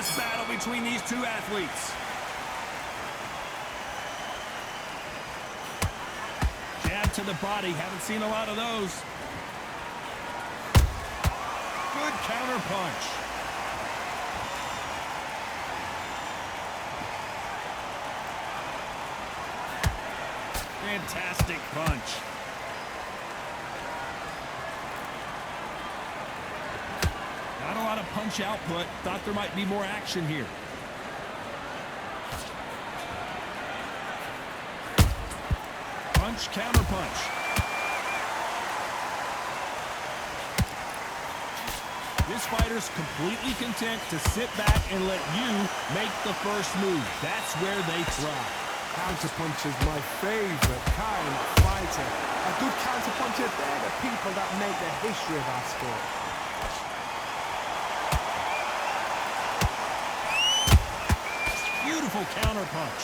fiercest battle between these two athletes. Jab to the body. Haven't seen a lot of those. Good counter punch. Fantastic punch. Not a lot of punch output. Thought there might be more action here. Punch, counter punch. This fighter's completely content to sit back and let you make the first move. That's where they thrive. Counterpuncher's my favorite kind of fighter. A good counterpuncher, they're the people that make the history of our sport. Beautiful counter punch.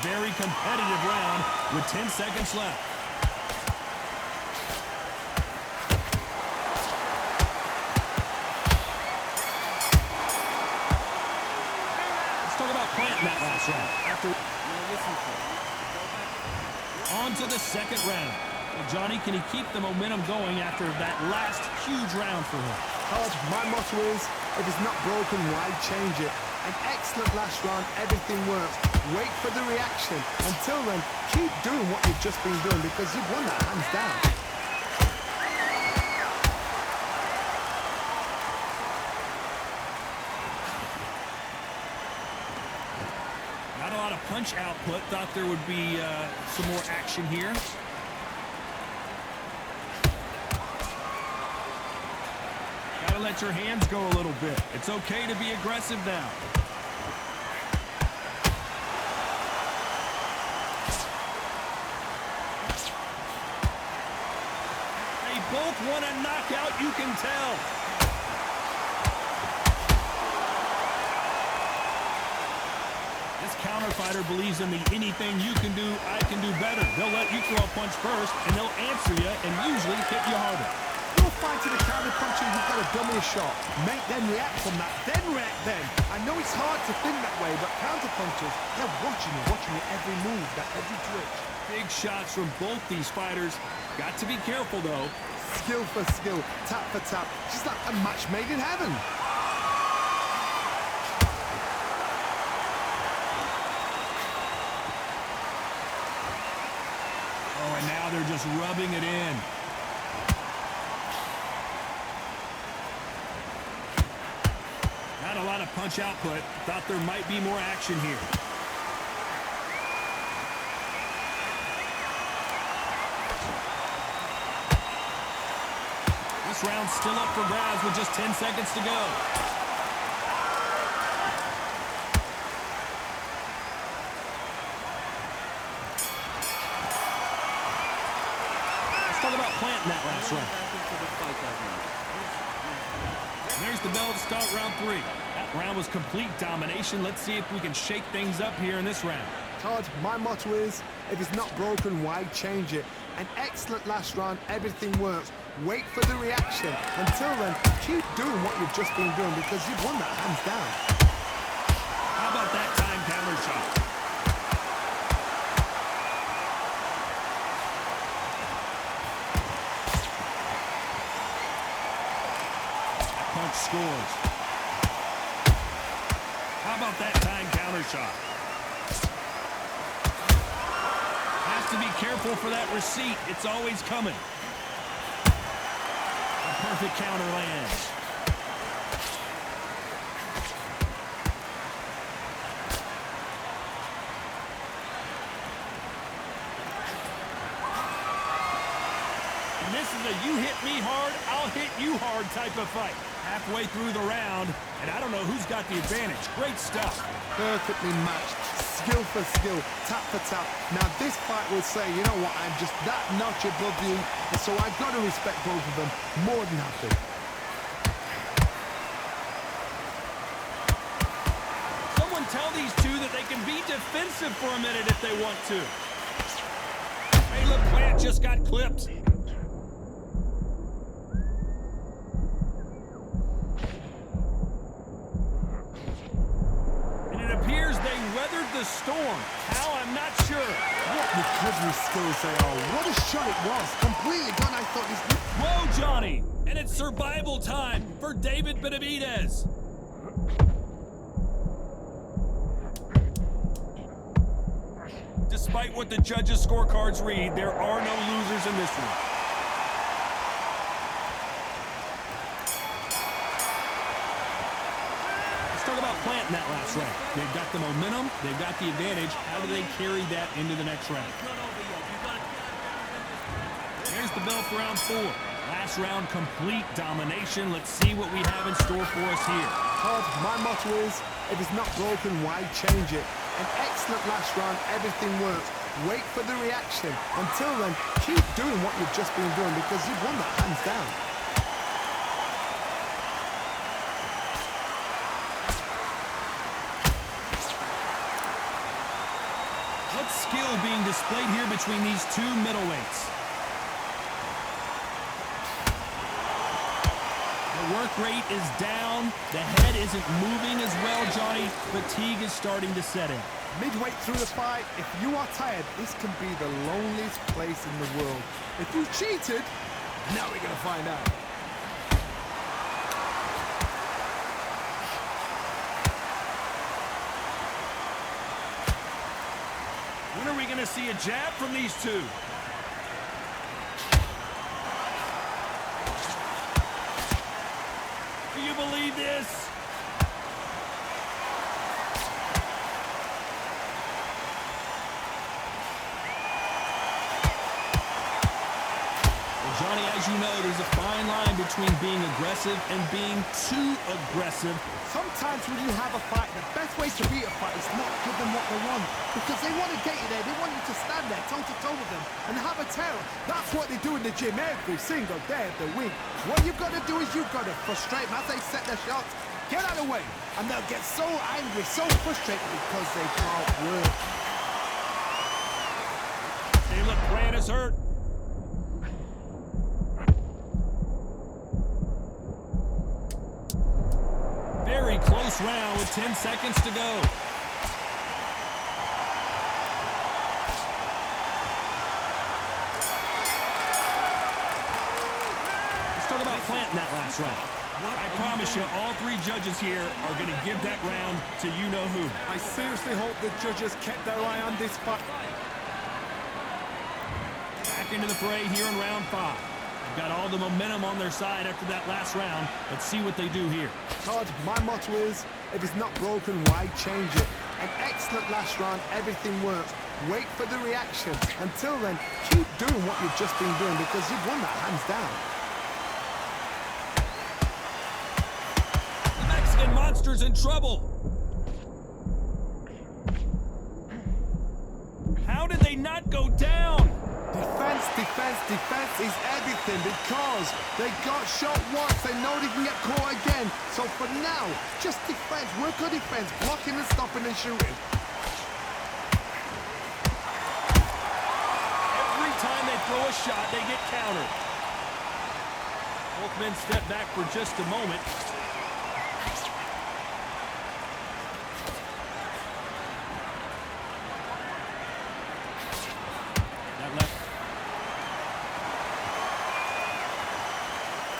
Very competitive round with 10 seconds left. Let's talk about planting that last round. On to the second round. Well, Johnny, can he keep the momentum going after that last huge round for him? Todd, my motto is, if it's not broken, why change it? An excellent last round, everything works. Wait for the reaction. Until then, keep doing what you've just been doing because you've won that hands down. Not a lot of punch output. Thought there would be some more action here. Gotta let your hands go a little bit. It's okay to be aggressive now. Both want a knockout, you can tell. This counter fighter believes in the anything you can do, I can do better. They'll let you throw a punch first, and they'll answer you and usually hit you harder. You're fighting a counter puncher, you've got to dummy a shot. Make them react from that, then react then. I know it's hard to think that way, but counter punchers, they're watching you every move, that every twitch. Big shots from both these fighters. Got to be careful, though. Skill for skill, tap for tap, just like a match made in heaven. Oh, and now they're just rubbing it in. Not a lot of punch output. Thought there might be more action here. This round's still up for grabs with just 10 seconds to go. Let's talk about planting that last round. There's the bell to start round 3. That round was complete domination. Let's see if we can shake things up here in this round. Todd, my motto is, if it's not broken, why change it? An excellent last round, everything works. Wait for the reaction. Until then, keep doing what you've just been doing because you've won that hands down. How about that time counter shot? That punch scores. How about that time counter shot? Has to be careful for that receipt. It's always coming. Perfect counter lands. a you hit me hard, I'll hit you hard type of fight. Halfway through the round, and I don't know who's got the advantage. Great stuff. Perfectly matched, skill for skill, tap for tap. Now this fight will say, you know what, I'm just that notch above you, and so I've got to respect both of them more than happy. Someone tell these two that they can be defensive for a minute if they want to. Caleb Plant just got clipped. And it appears they weathered the storm. How, I'm not sure. What recovery skills they are. What a shot it was. Completely gone. I thought this... Whoa, Johnny! And it's survival time for David Benavidez. Despite what the judges' scorecards read, there are no losers in this one. Let's talk about Plant in that last round. They've got the momentum, they've got the advantage. How do they carry that into the next round? Here's the bell for round 4. Last round, complete domination. Let's see what we have in store for us here. Todd, my motto is, if it's not broken, why change it? An excellent last round, everything works. Wait for the reaction. Until then, keep doing what you've just been doing because you've won that hands down. What skill being displayed here between these two middleweights? The work rate is down. The head isn't moving as well, Johnny. Fatigue is starting to set in. Midway through the fight, if you are tired, this can be the loneliest place in the world. If you cheated, now we're going to find out. When are we going to see a jab from these two? Do you believe this? Johnny, as you know, there's a fine line between being aggressive and being too aggressive. Sometimes when you have a fight, the best way to beat a fight is not give them what they want. Because they want to get you there. They want you to stand there toe-to-toe with them and have a terror. That's what they do in the gym every single day of the week. What you've got to do is you've got to frustrate them as they set their shots. Get out of the way. And they'll get so angry, so frustrated because they can't work. Hey, look, Plant is hurt. Very close round with 10 seconds to go. Let's talk about Plant in that last round. I promise you, all three judges here are going to give that round to you-know-who. I seriously hope the judges kept their eye on this fight. Back into the fray here in round 5. Got all the momentum on their side after that last round. Let's see what they do here. Todd, my motto is, if it's not broken, why change it? An excellent last round, everything works. Wait for the reaction. Until then, keep doing what you've just been doing because you've won that hands down. The Mexican monster's in trouble. How did they not go down? Defense, defense, defense is everything because they got shot once. They know they can get caught again. So for now, just defense. Work on defense, blocking and stopping and shooting. Every time they throw a shot, they get countered. Both men step back for just a moment. That left.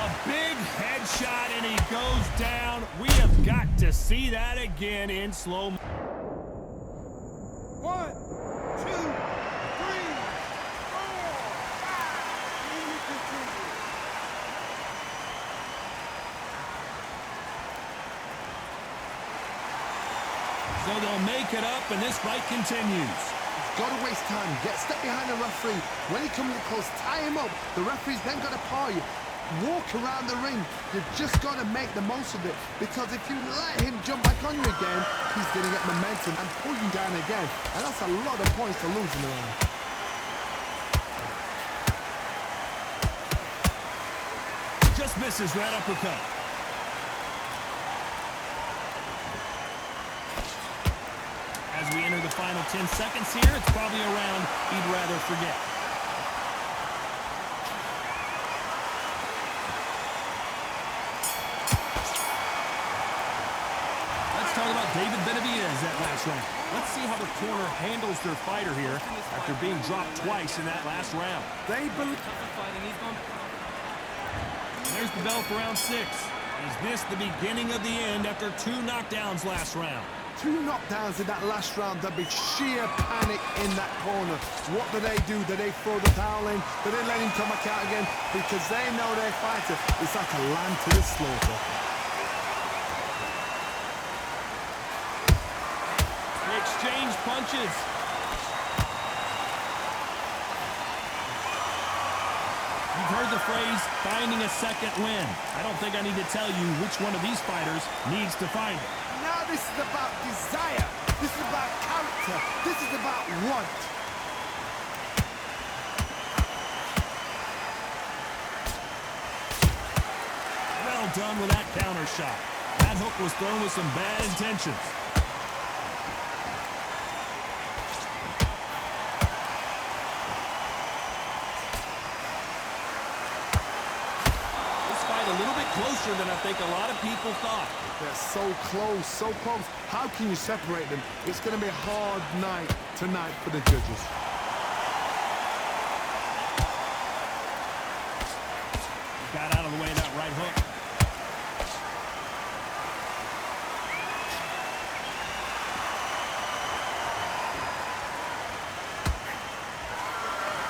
A big headshot, and he goes down. We have got to see that again in slow motion. 1, 2, 3, 4. So they'll make it up, and this fight continues. got to waste time. Get step behind the referee. When he comes close, tie him up. The referee's then got to paw you. Walk around the ring. You've just got to make the most of it, because if you let him jump back on you again, he's going to get momentum and pull you down again. And that's a lot of points to lose in the round. Just misses that uppercut. As we enter the final 10 seconds here, it's probably a round he'd rather forget. Let's talk about Benavidez that last round. Let's see how the corner handles their fighter here after being dropped twice in that last round. There's the bell for round 6. Is this the beginning of the end after 2 knockdowns last round? 2 knockdowns in that last round. There'll be sheer panic in that corner. What do? Do they throw the towel in? Do they let him come back out again? Because they know their fighter is like a lamb to the slaughter. They exchange punches. You've heard the phrase, finding a second win. I don't think I need to tell you which one of these fighters needs to find it. Now this is about desire. This is about character. This is about want. Well done with that counter shot. That hook was thrown with some bad intentions. A little bit closer than I think a lot of people thought. They're so close, so close. How can you separate them? It's going to be a hard night tonight for the judges. Got out of the way of that right hook.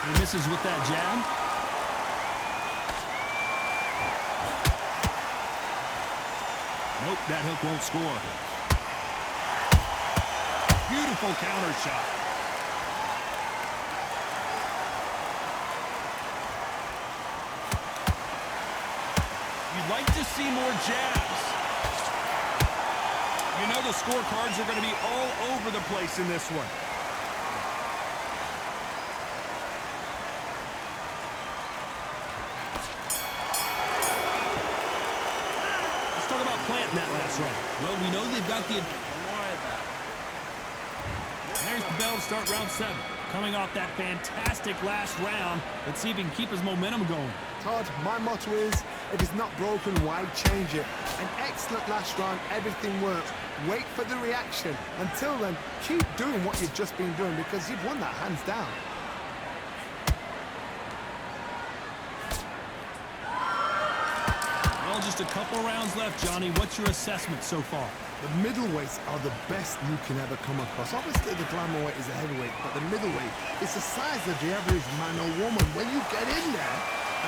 He misses with that jab. Nope, that hook won't score. Beautiful counter shot. You'd like to see more jabs. You know the scorecards are going to be all over the place in this one. Planting that last round. Well, we know they've got the... There's the bell to start round 7. Coming off that fantastic last round, let's see if he can keep his momentum going. Todd, my motto is, if it's not broken, why change it? An excellent last round, everything works. Wait for the reaction. Until then, keep doing what you've just been doing, because you've won that hands down. Just a couple rounds left, Johnny. What's your assessment so far? The middleweights are the best you can ever come across. Obviously, the glamour weight is a heavyweight, but the middleweight is the size of the average man or woman. When you get in there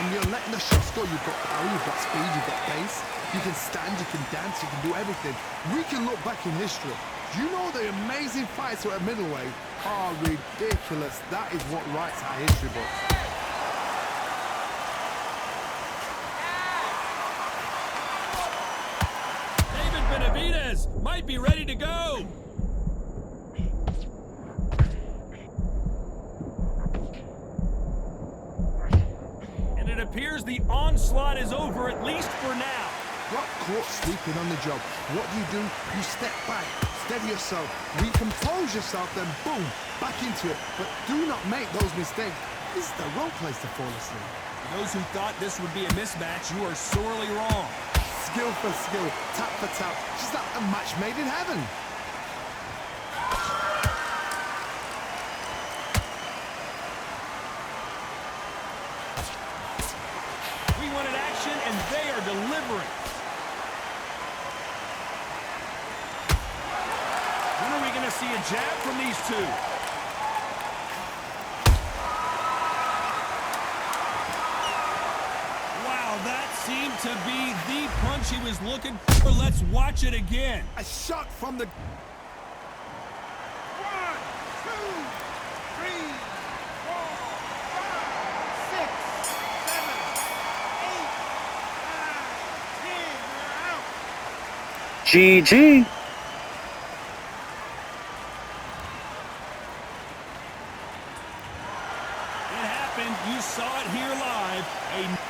and you're letting the shots go, you've got power, you've got speed, you've got pace. You can stand, you can dance, you can do everything. We can look back in history. Do you know the amazing fights at middleweight are ridiculous? That is what writes our history books. Benavidez might be ready to go. And it appears the onslaught is over, at least for now. Got caught sleeping on the job. What do? You step back, steady yourself, recompose yourself, then boom, back into it. But do not make those mistakes. This is the wrong place to fall asleep. For those who thought this would be a mismatch, you are sorely wrong. Skill for skill, tap for tap, just like a match made in heaven. We wanted action, and they are delivering. When are we going to see a jab from these two? Seemed to be the punch he was looking for. Let's watch it again. A shot from the... 1, 2... GG. It happened. You saw it here live. A